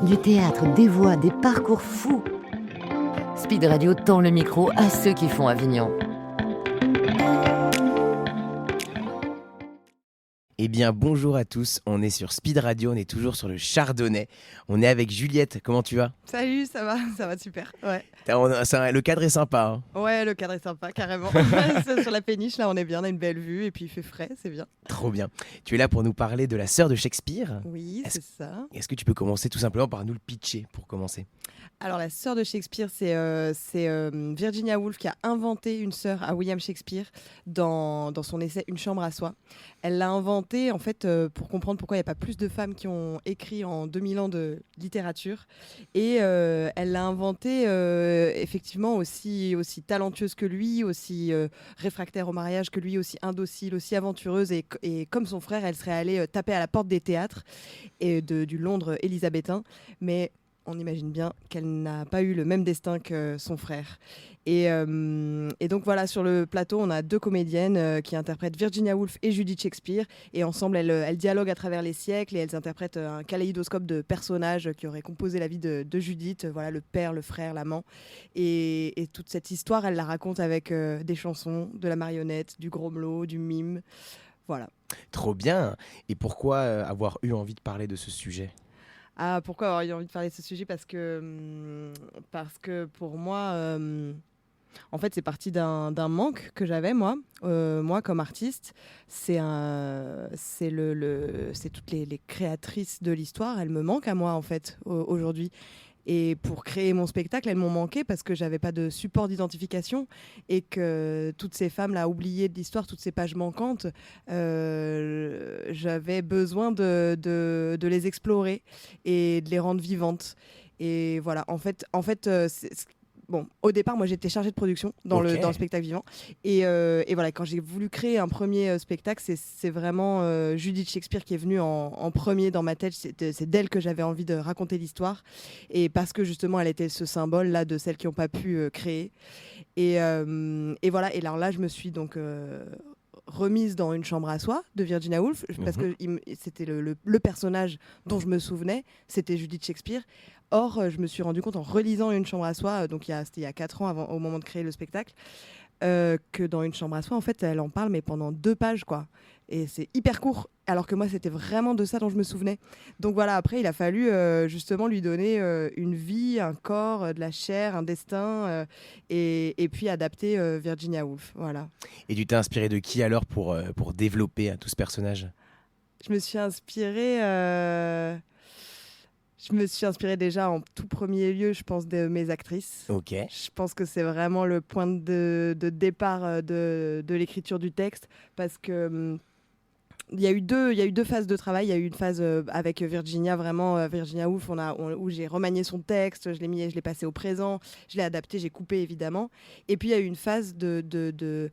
Du théâtre, des voix, des parcours fous. Speed Radio tend le micro à ceux qui font Avignon. Eh bien, bonjour à tous, on est sur Speed Radio, on est toujours sur le Chardonnay. On est avec Juliette, comment tu vas? Salut, ça va super. Ouais. Le cadre est sympa. Ouais, le cadre est sympa, carrément. Sur la péniche, là, on est bien, on a une belle vue et puis il fait frais, c'est bien. Trop bien. Tu es là pour nous parler de la sœur de Shakespeare. Oui, c'est ça. Est-ce que tu peux commencer tout simplement par nous le pitcher pour commencer? Alors, la sœur de Shakespeare, c'est Virginia Woolf qui a inventé une sœur à William Shakespeare dans son essai Une chambre à soi. Elle l'a inventée, en fait, pour comprendre pourquoi il n'y a pas plus de femmes qui ont écrit en 2000 ans de littérature. Et elle l'a inventée, effectivement, aussi talentueuse que lui, aussi réfractaire au mariage que lui, aussi indocile, aussi aventureuse. Et comme son frère, elle serait allée taper à la porte des théâtres et du Londres élisabétain. Mais on imagine bien qu'elle n'a pas eu le même destin que son frère. Et donc voilà, sur le plateau, on a deux comédiennes qui interprètent Virginia Woolf et Judith Shakespeare. Et ensemble, elles dialoguent à travers les siècles et elles interprètent un kaléidoscope de personnages qui auraient composé la vie de Judith. Voilà, le père, le frère, l'amant. Et toute cette histoire, elle la raconte avec des chansons, de la marionnette, du gromelot, du mime. Voilà. Trop bien. Et pourquoi avoir eu envie de parler de ce sujet? Ah, pourquoi avoir eu envie de parler de ce sujet? Parce que pour moi, en fait, c'est parti d'un manque que j'avais, moi. Moi, comme artiste, c'est toutes les créatrices de l'histoire. Elles me manquent à moi, en fait, aujourd'hui. Et pour créer mon spectacle, elles m'ont manqué parce que j'avais pas de support d'identification et que toutes ces femmes-là oubliées de l'histoire, toutes ces pages manquantes, j'avais besoin de les explorer et de les rendre vivantes. Et voilà, en fait, bon, au départ, moi, j'étais chargée de production dans le spectacle vivant. Et voilà, quand j'ai voulu créer un premier spectacle, c'est vraiment Judith Shakespeare qui est venue en premier dans ma tête. C'est d'elle que j'avais envie de raconter l'histoire. Et parce que justement, elle était ce symbole-là de celles qui n'ont pas pu créer. Et voilà, et alors là, je me suis donc remise dans Une chambre à soi de Virginia Woolf, parce que c'était le personnage dont je me souvenais, c'était Judith Shakespeare. Or, je me suis rendu compte en relisant Une chambre à soi, donc c'était il y a 4 ans au moment de créer le spectacle, que dans Une chambre à soi, en fait, elle en parle, mais pendant 2 pages, quoi. Et c'est hyper court, alors que moi, c'était vraiment de ça dont je me souvenais. Donc voilà, après, il a fallu justement lui donner une vie, un corps, de la chair, un destin, et puis adapter Virginia Woolf. Voilà. Et tu t'es inspiré de qui alors pour développer tout ce personnage? Je me suis inspirée... Je me suis inspirée déjà en tout premier lieu, je pense, de mes actrices. Ok. Je pense que c'est vraiment le point de départ de l'écriture du texte, parce que il y a eu deux phases de travail. Il y a eu une phase avec Virginia, vraiment Virginia Woolf, où j'ai remanié son texte, je l'ai passé au présent, je l'ai adapté, j'ai coupé évidemment. Et puis il y a eu une phase de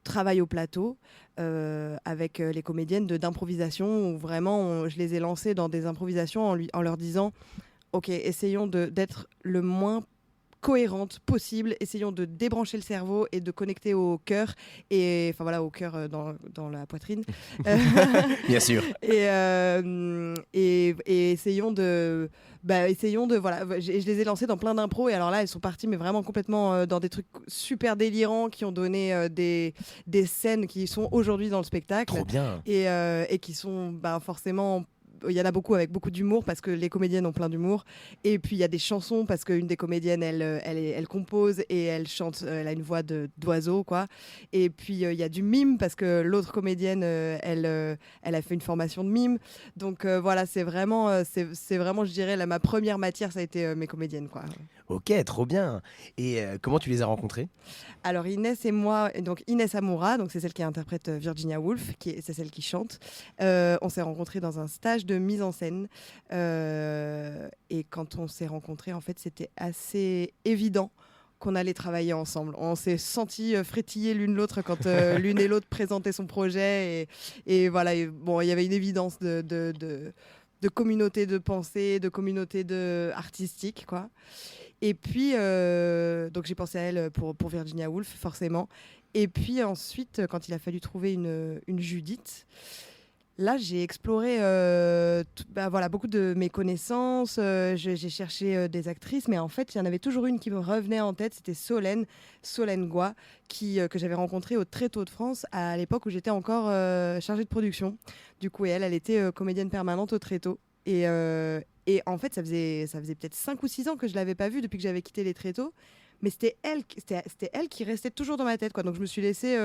travail au plateau avec les comédiennes d'improvisation, où vraiment je les ai lancées dans des improvisations en leur disant ok, essayons d'être le moins cohérente possible, essayons de débrancher le cerveau et de connecter au cœur, et enfin voilà, au cœur dans la poitrine. Bien sûr. Et essayons de voilà, je les ai lancées dans plein d'impros, et alors là elles sont parties mais vraiment complètement dans des trucs super délirants qui ont donné des scènes qui sont aujourd'hui dans le spectacle. Trop bien. Et qui sont forcément, il y en a beaucoup avec beaucoup d'humour parce que les comédiennes ont plein d'humour, et puis il y a des chansons parce qu'une des comédiennes elle compose et elle chante, elle a une voix d'oiseau, quoi. Et puis il y a du mime parce que l'autre comédienne elle a fait une formation de mime, donc voilà, c'est vraiment je dirais ma première matière, ça a été mes comédiennes, quoi. Ok, trop bien. Et comment tu les as rencontrées? Alors Inès et moi, donc Inès Amoura, donc c'est celle qui interprète Virginia Woolf, c'est celle qui chante. On s'est rencontrés dans un stage de mise en scène, et quand on s'est rencontrés, en fait, c'était assez évident qu'on allait travailler ensemble. On s'est sentis frétiller l'une l'autre quand l'une et l'autre présentaient son projet, et voilà. Et, bon, il y avait une évidence de communauté de pensée, de communauté artistique, quoi. Et puis, donc j'ai pensé à elle pour Virginia Woolf, forcément. Et puis ensuite, quand il a fallu trouver une Judith, là, j'ai exploré voilà, beaucoup de mes connaissances. J'ai cherché des actrices, mais en fait, il y en avait toujours une qui me revenait en tête. C'était Solène Goy, que j'avais rencontrée au Tréteau de France à l'époque où j'étais encore chargée de production. Du coup, elle était comédienne permanente au Tréteau. Et en fait, ça faisait peut-être 5 ou 6 ans que je l'avais pas vue depuis que j'avais quitté les Tréteaux. Mais c'était elle qui restait toujours dans ma tête, quoi. Donc je me suis laissée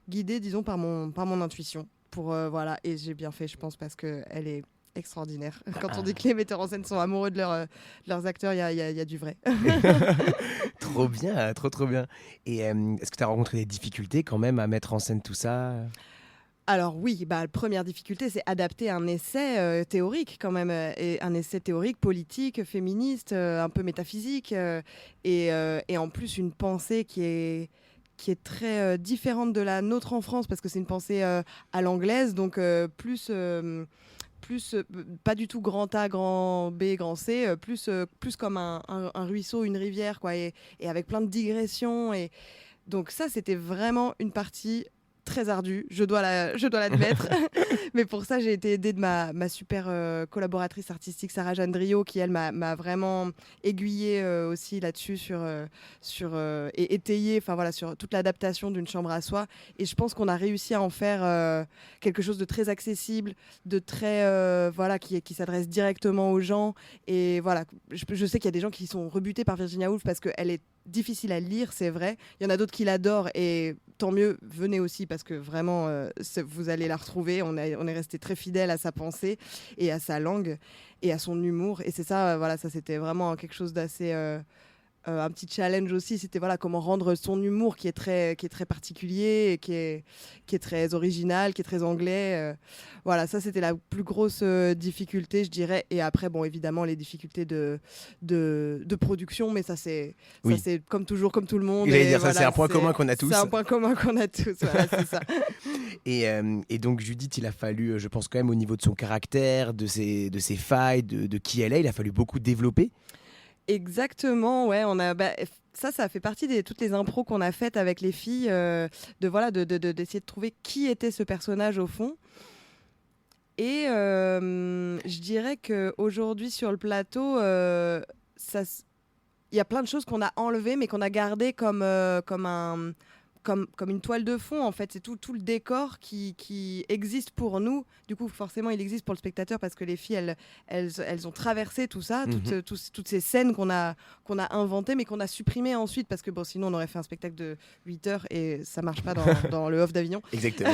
guider, disons, par mon intuition. Voilà, et j'ai bien fait, je pense, parce qu'elle est extraordinaire. Quand on dit que les metteurs en scène sont amoureux de leurs acteurs, il y a du vrai. Trop bien, trop bien. Et est-ce que tu as rencontré des difficultés quand même à mettre en scène tout ça? Alors oui, la première difficulté, c'est adapter un essai théorique quand même, et un essai théorique, politique, féministe, un peu métaphysique, et en plus une pensée qui est très différente de la nôtre en France, parce que c'est une pensée à l'anglaise, donc plus pas du tout grand A, grand B, grand C, plus comme un ruisseau, une rivière, quoi, et avec plein de digressions. Et donc ça, c'était vraiment une partie très ardue, je dois l'admettre. Mais pour ça, j'ai été aidée de ma super collaboratrice artistique, Sarah-Jeanne Driot, qui, elle, m'a vraiment aiguillée aussi là-dessus et étayée sur toute l'adaptation d'une chambre à soi. Et je pense qu'on a réussi à en faire quelque chose de très accessible, de très qui s'adresse directement aux gens. Et voilà, je sais qu'il y a des gens qui sont rebutés par Virginia Woolf parce qu'elle est difficile à lire, c'est vrai. Il y en a d'autres qui l'adorent, et tant mieux, venez aussi, parce que vraiment, vous allez la retrouver. On est resté très fidèle à sa pensée et à sa langue et à son humour. Et c'est ça, ça c'était vraiment quelque chose d'assez... un petit challenge aussi, c'était comment rendre son humour qui est très particulier, et qui est très original, qui est très anglais. Ça c'était la plus grosse difficulté, je dirais. Et après, bon, évidemment, les difficultés de production, mais ça c'est comme toujours, comme tout le monde. J'allais dire, ça c'est un point commun qu'on a tous. C'est un point commun qu'on a tous, voilà, c'est ça. Et donc Judith, il a fallu, je pense quand même au niveau de son caractère, de ses failles, de qui elle est, il a fallu beaucoup développer. Exactement, ouais, ça fait partie de toutes les impros qu'on a faites avec les filles, d'essayer de trouver qui était ce personnage au fond. Et je dirais qu'aujourd'hui sur le plateau, il y a plein de choses qu'on a enlevées, mais qu'on a gardées comme une toile de fond, en fait. C'est tout le décor qui existe pour nous. Du coup, forcément, il existe pour le spectateur, parce que les filles, elles ont traversé tout ça, toutes ces scènes qu'on a inventées, mais qu'on a supprimées ensuite, parce que sinon, on aurait fait un spectacle de 8 heures et ça marche pas dans le off d'Avignon. Exactement.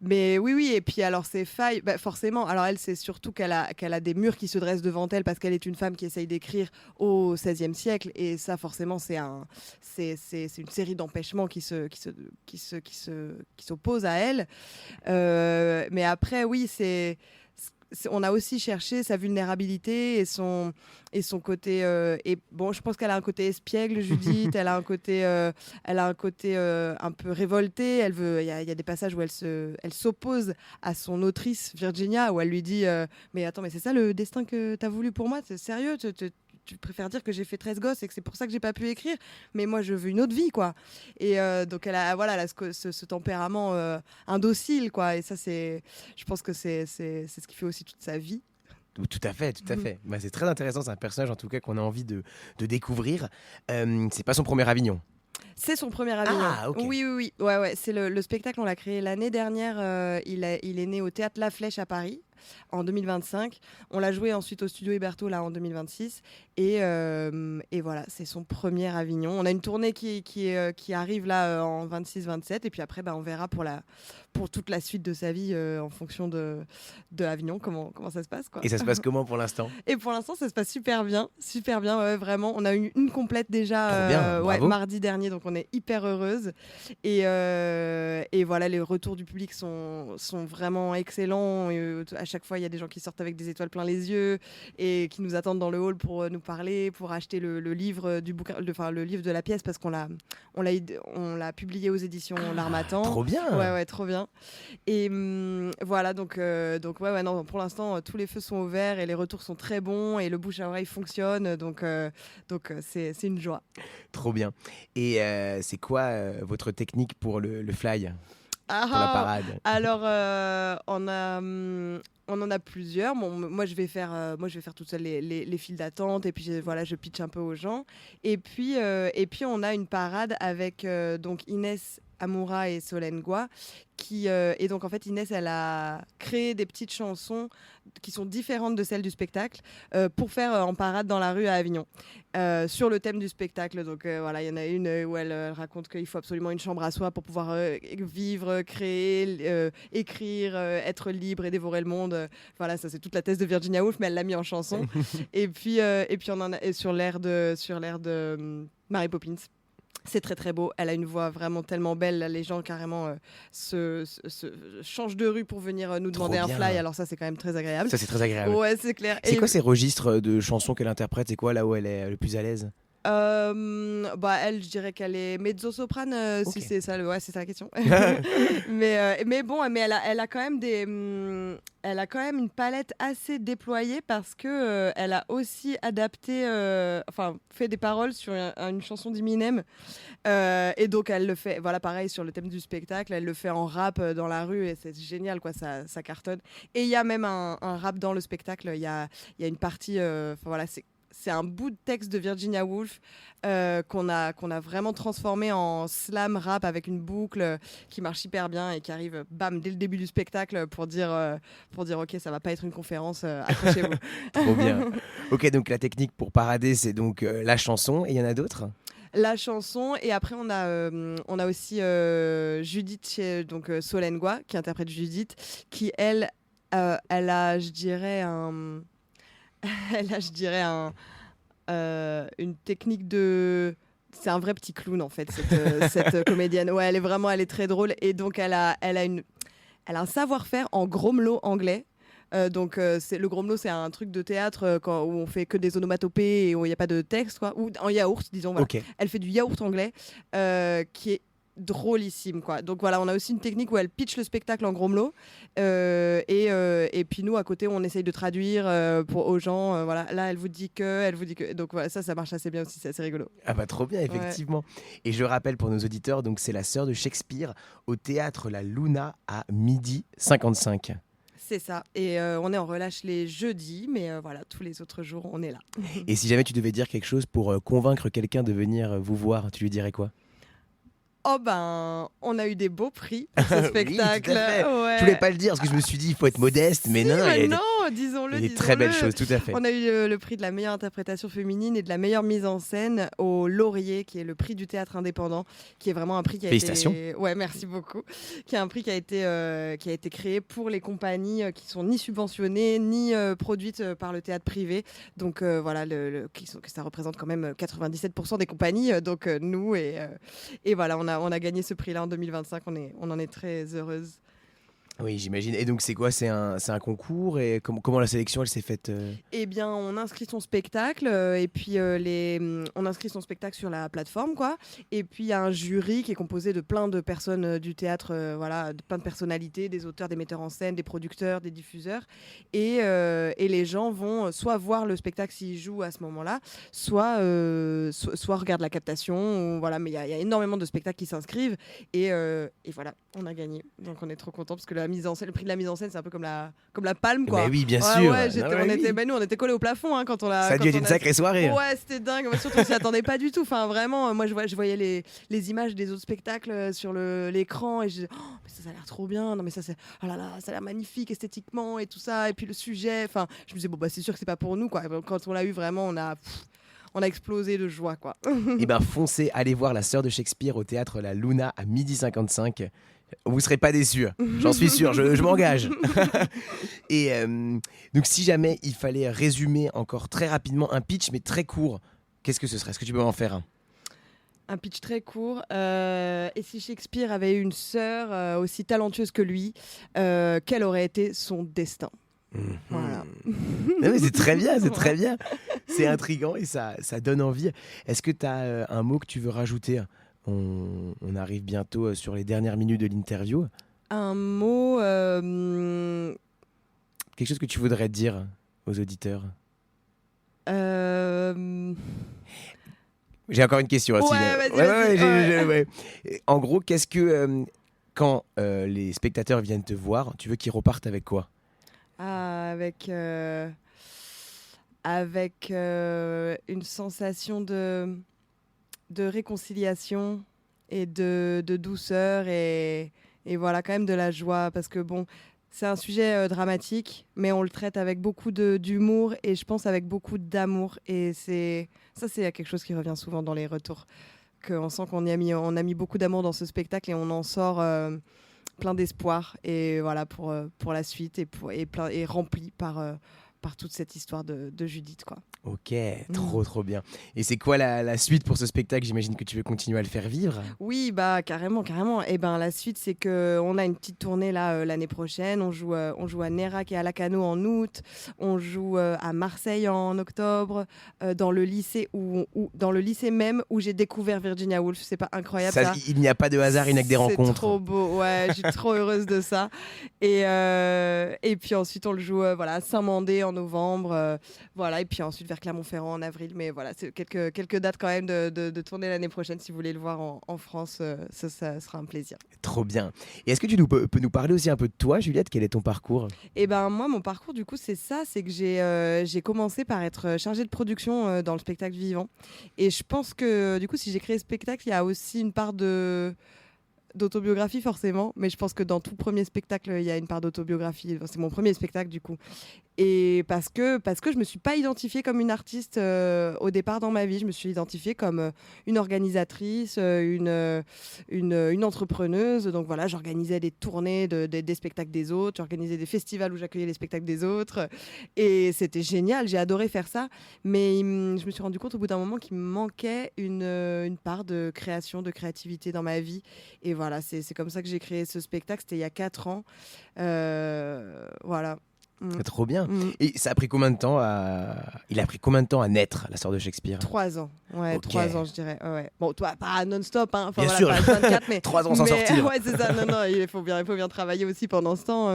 Mais oui, et puis alors ces failles, forcément, alors elle, c'est surtout qu'elle a des murs qui se dressent devant elle, parce qu'elle est une femme qui essaye d'écrire au XVIe siècle, et ça forcément c'est une série d'empêchements qui s'opposent à elle. Mais après, oui, on a aussi cherché sa vulnérabilité et son côté et bon, je pense qu'elle a un côté espiègle, Judith. Elle a un côté un peu révolté. Il y a des passages où elle s'oppose à son autrice Virginia, où elle lui dit mais attends, mais c'est ça le destin que t'as voulu pour moi? C'est sérieux? Tu préfères dire que j'ai fait 13 gosses et que c'est pour ça que j'ai pas pu écrire, mais moi je veux une autre vie, quoi. Et donc elle a ce tempérament indocile, quoi. Et ça, je pense que c'est ce qui fait aussi toute sa vie. Tout à fait. C'est très intéressant, c'est un personnage en tout cas qu'on a envie de découvrir. C'est pas son premier Avignon. C'est son premier Avignon. Ah, ok. Oui. Ouais. C'est le spectacle, on l'a créé l'année dernière. Il est né au Théâtre La Flèche à Paris en 2025. On l'a joué ensuite au Studio Héberto là en 2026. Et voilà, c'est son premier Avignon. On a une tournée qui arrive là en 26-27. Et puis après, on verra pour toute la suite de sa vie en fonction de Avignon, comment ça se passe, quoi. Et ça se passe comment pour l'instant? Et pour l'instant, ça se passe super bien, ouais, vraiment. On a eu une complète déjà mardi dernier, donc on est hyper heureuse. Et voilà, les retours du public sont vraiment excellents. Et, à chaque fois, il y a des gens qui sortent avec des étoiles plein les yeux et qui nous attendent dans le hall pour nous parler, pour acheter le livre du bouquin, le livre de la pièce, parce qu'on l'a publié aux éditions L'Harmattan. Trop bien. Ouais, trop bien. Et voilà, donc non, pour l'instant, tous les feux sont au vert et les retours sont très bons et le bouche à oreille fonctionne, donc c'est une joie. Trop bien. Et c'est quoi votre technique pour le fly? pour la parade? Alors, on en a plusieurs. Bon, moi, je vais faire toute seule les files d'attente et puis voilà, je pitch un peu aux gens. Et puis on a une parade avec donc Inès Amoura et Solène Goua et donc en fait Inès elle a créé des petites chansons qui sont différentes de celles du spectacle pour faire en parade dans la rue à Avignon sur le thème du spectacle. Donc voilà, il y en a une où elle raconte qu'il faut absolument une chambre à soi pour pouvoir vivre, créer, écrire, être libre et dévorer le monde. Voilà, ça c'est toute la thèse de Virginia Woolf, mais elle l'a mis en chanson. et puis on en a sur l'air de Mary Poppins. C'est très très beau, elle a une voix vraiment tellement belle, les gens carrément se changent de rue pour venir nous demander un fly, alors ça c'est quand même très agréable. Ça c'est très agréable. Ouais, c'est clair. C'est quoi ces registres de chansons qu'elle interprète? C'est quoi là où elle est le plus à l'aise? Elle, je dirais qu'elle est mezzo-soprane, Okay. si c'est ça, c'est ça la question. mais bon, mais elle a quand même elle a quand même une palette assez déployée parce que elle a aussi adapté, fait des paroles sur une chanson d'Eminem, et donc elle le fait, voilà, pareil sur le thème du spectacle, elle le fait en rap dans la rue et c'est génial, quoi, ça cartonne. Et il y a même un rap dans le spectacle, il y a une partie, voilà, c'est un bout de texte de Virginia Woolf qu'on a vraiment transformé en slam rap avec une boucle qui marche hyper bien et qui arrive bam dès le début du spectacle pour dire ok, ça va pas être une conférence, accrochez-vous. Trop bien. Ok, donc la technique pour parader, c'est donc la chanson, et il y en a d'autres? La chanson, et après on a aussi Judith, donc Solène Goua qui interprète Judith, qui elle a, je dirais, une technique de... C'est un vrai petit clown en fait, cette comédienne. Ouais, elle est très drôle, et donc elle a un savoir-faire en gromelot anglais. Le gromelot, c'est un truc de théâtre où on fait que des onomatopées et où il n'y a pas de texte, quoi. Ou en yaourt, disons. Voilà. Okay. Elle fait du yaourt anglais qui est drôlissime, quoi. Donc voilà, on a aussi une technique où elle pitch le spectacle en gromelot et puis nous à côté on essaye de traduire aux gens, voilà, là elle vous dit que, donc voilà, ça marche assez bien aussi, c'est assez rigolo. Ah bah trop bien, effectivement. Ouais. Et je rappelle pour nos auditeurs, donc c'est la sœur de Shakespeare au théâtre La Luna à 12h55. C'est ça, et on est en relâche les jeudis, mais voilà, tous les autres jours on est là. Et si jamais tu devais dire quelque chose pour convaincre quelqu'un de venir vous voir, tu lui dirais quoi? Oh ben, on a eu des beaux prix pour ce spectacle. Oui, tout à fait. Ouais. Je voulais pas le dire parce que je me suis dit il faut être modeste, mais non, disons-le. Il y a des très belles choses, tout à fait. On a eu le prix de la meilleure interprétation féminine et de la meilleure mise en scène au Laurier, qui est le prix du théâtre indépendant, qui est vraiment un prix qui a Félicitations. été... Ouais, merci beaucoup. Qui est un prix qui a été créé pour les compagnies qui sont ni subventionnées ni produites par le théâtre privé. Donc voilà, que ça représente quand même 97% des compagnies. Donc nous et voilà, on a gagné ce prix-là en 2025. On en est très heureuse. Oui, j'imagine. Et donc, c'est quoi? C'est un concours? Et comment la sélection, elle s'est faite Eh bien, on inscrit son spectacle et puis on inscrit son spectacle sur la plateforme, quoi. Et puis, il y a un jury qui est composé de plein de personnes du théâtre, voilà, de plein de personnalités, des auteurs, des metteurs en scène, des producteurs, des diffuseurs. Et les gens vont soit voir le spectacle s'ils jouent à ce moment-là, soit regardent la captation. Voilà, mais il y a énormément de spectacles qui s'inscrivent. Et voilà, on a gagné. Donc, on est trop contents parce que le prix de la mise en scène, c'est un peu comme la palme, quoi. Mais oui, bien sûr. Ouais, nous on était collés au plafond quand on l'a. Ça a dû être une sacrée soirée. Ouais, c'était dingue. Moi, surtout, on s'y attendait pas du tout. Enfin, vraiment, moi, je voyais les images des autres spectacles sur l'écran et je disais, oh, mais ça a l'air trop bien. Non, mais ça a l'air magnifique esthétiquement et tout ça. Et puis le sujet. Enfin, je me disais, bon, bah, c'est sûr que c'est pas pour nous, quoi. Quand on l'a eu, vraiment, on a explosé de joie, quoi. Eh ben, foncez, allez voir La Sœur de Shakespeare au théâtre La Luna à 12h55. Vous serez pas déçus, j'en suis sûr, je m'engage. Et donc si jamais il fallait résumer encore très rapidement un pitch, mais très court, qu'est-ce que ce serait? Est-ce que tu peux m'en faire un? Un pitch très court. Et si Shakespeare avait eu une sœur aussi talentueuse que lui, quel aurait été son destin? Voilà. Non, mais c'est très bien, c'est très bien. C'est intriguant et ça donne envie. Est-ce que tu as un mot que tu veux rajouter? On arrive bientôt sur les dernières minutes de l'interview. Un mot... Quelque chose que tu voudrais dire aux auditeurs? J'ai encore une question. Ouais, vas-y. En gros, qu'est-ce que quand les spectateurs viennent te voir, tu veux qu'ils repartent avec quoi? Avec une sensation de réconciliation et de douceur et voilà, quand même de la joie. Parce que bon, c'est un sujet dramatique, mais on le traite avec beaucoup d'humour et je pense avec beaucoup d'amour. Et c'est quelque chose qui revient souvent dans les retours. On sent qu'on on a mis beaucoup d'amour dans ce spectacle et on en sort plein d'espoir. Et voilà, pour la suite et rempli par toute cette histoire de Judith, quoi. Ok, trop bien. Et c'est quoi la suite pour ce spectacle? J'imagine que tu veux continuer à le faire vivre. Oui, bah carrément. Et ben la suite, c'est que on a une petite tournée là l'année prochaine. On joue à Nérac et à Lacano en août. On joue à Marseille en octobre, dans le lycée dans le lycée même où j'ai découvert Virginia Woolf. C'est pas incroyable ça? Il n'y a pas de hasard, il n'y a que des rencontres. C'est trop beau. Ouais, je suis trop heureuse de ça. Et puis ensuite on le joue à Saint-Mandé en novembre. Voilà, et puis ensuite vers Clermont-Ferrand en avril, mais voilà, c'est quelques dates quand même de tournée l'année prochaine. Si vous voulez le voir en France, ça sera un plaisir. Trop bien. Et est-ce que tu peux nous parler aussi un peu de toi, Juliette? Quel est ton parcours? Eh ben moi, mon parcours, du coup, c'est que j'ai commencé par être chargée de production dans le spectacle vivant. Et je pense que, du coup, si j'ai créé ce spectacle, il y a aussi une part d'autobiographie forcément, mais je pense que dans tout premier spectacle il y a une part d'autobiographie. C'est mon premier spectacle du coup, et parce que je me suis pas identifiée comme une artiste au départ dans ma vie. Je me suis identifiée comme une organisatrice, une entrepreneuse. Donc voilà, j'organisais des tournées des spectacles des autres, j'organisais des festivals où j'accueillais les spectacles des autres, et c'était génial, j'ai adoré faire ça. Mais je me suis rendu compte au bout d'un moment qu'il me manquait une part de création, de créativité dans ma vie. Et voilà, c'est comme ça que j'ai créé ce spectacle. C'était il y a 4 ans. Voilà. Trop bien. Et ça a pris combien de temps Il a pris combien de temps à naître, La Sœur de Shakespeare? 3 ans. Ouais, okay. 3 ans, je dirais. Ouais. Bon, toi, pas non-stop, hein. Enfin, bien voilà, sûr. pas 24, mais 3 ans sans sortir. Ouais, c'est ça. Non, il faut bien travailler aussi pendant ce temps.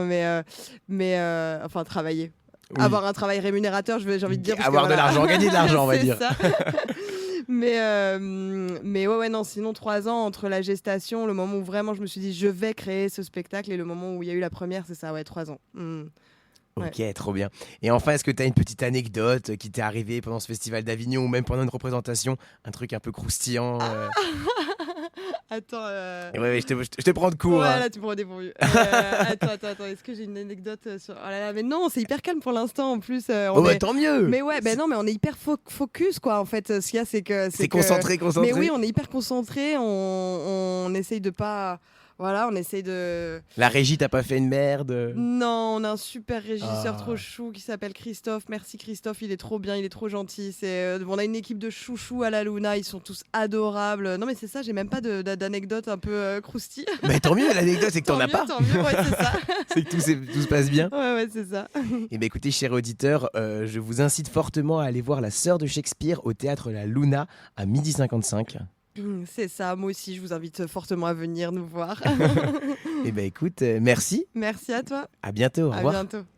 Enfin, travailler. Oui. Avoir un travail rémunérateur, j'ai envie de dire. Avoir de l'argent, gagner de l'argent, on va dire. Ça. Mais ouais, non, sinon 3 ans entre la gestation, le moment où vraiment je me suis dit je vais créer ce spectacle, et le moment où il y a eu la première, c'est ça, ouais, 3 ans. Ok, ouais. Trop bien. Et enfin, est-ce que tu as une petite anecdote qui t'est arrivée pendant ce festival d'Avignon ou même pendant une représentation? Un truc un peu croustillant Attends. Ouais, je te prends de court. Ouais, hein. là, tu me prends dépourvu. Attends. Est-ce que j'ai une anecdote sur. Oh là là, mais non, c'est hyper calme pour l'instant en plus. Tant mieux. Mais ouais, non, mais on est hyper focus, quoi, en fait. Ce qu'il y a, c'est que. C'est concentré. Mais oui, on est hyper concentré. On essaye de pas. Voilà, on essaye de... La régie, t'as pas fait une merde? Non, on a un super régisseur trop chou qui s'appelle Christophe. Merci Christophe, il est trop bien, il est trop gentil. On a une équipe de chouchous à la Luna, ils sont tous adorables. Non mais c'est ça, j'ai même pas d'anecdote un peu croustille. Mais tant mieux, l'anecdote c'est que t'en as pas. Tant mieux, ouais, c'est ça. C'est que tout se passe bien. Ouais, c'est ça. Et bien écoutez, chers auditeurs, je vous incite fortement à aller voir La Sœur de Shakespeare au théâtre La Luna à 12h55. C'est ça, moi aussi je vous invite fortement à venir nous voir. Et ben écoute, merci. Merci à toi. À bientôt, au revoir. À bientôt.